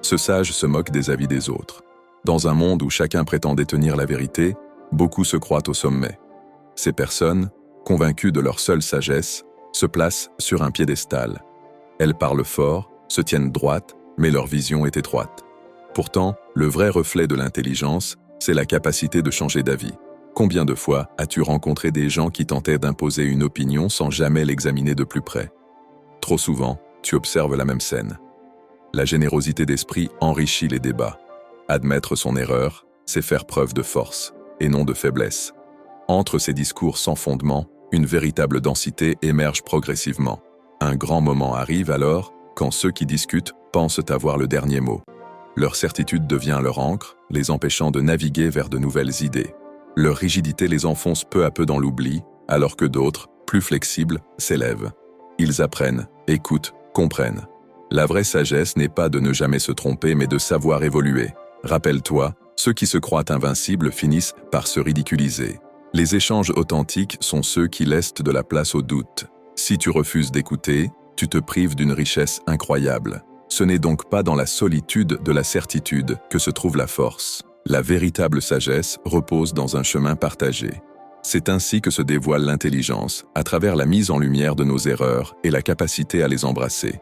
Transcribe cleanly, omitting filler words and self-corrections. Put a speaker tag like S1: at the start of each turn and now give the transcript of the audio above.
S1: Ce sage se moque des avis des autres. Dans un monde où chacun prétend détenir la vérité, beaucoup se croient au sommet. Ces personnes, convaincues de leur seule sagesse, se placent sur un piédestal. Elles parlent fort, se tiennent droites, mais leur vision est étroite. Pourtant, le vrai reflet de l'intelligence, c'est la capacité de changer d'avis. Combien de fois as-tu rencontré des gens qui tentaient d'imposer une opinion sans jamais l'examiner de plus près? Trop souvent, tu observes la même scène. La générosité d'esprit enrichit les débats. Admettre son erreur, c'est faire preuve de force, et non de faiblesse. Entre ces discours sans fondement, une véritable densité émerge progressivement. Un grand moment arrive alors, quand ceux qui discutent pensent avoir le dernier mot. Leur certitude devient leur ancre, les empêchant de naviguer vers de nouvelles idées. Leur rigidité les enfonce peu à peu dans l'oubli, alors que d'autres, plus flexibles, s'élèvent. Ils apprennent, écoutent, comprennent. La vraie sagesse n'est pas de ne jamais se tromper, mais de savoir évoluer. Rappelle-toi, ceux qui se croient invincibles finissent par se ridiculiser. Les échanges authentiques sont ceux qui laissent de la place au doute. Si tu refuses d'écouter, tu te prives d'une richesse incroyable. Ce n'est donc pas dans la solitude de la certitude que se trouve la force. La véritable sagesse repose dans un chemin partagé. C'est ainsi que se dévoile l'intelligence, à travers la mise en lumière de nos erreurs et la capacité à les embrasser.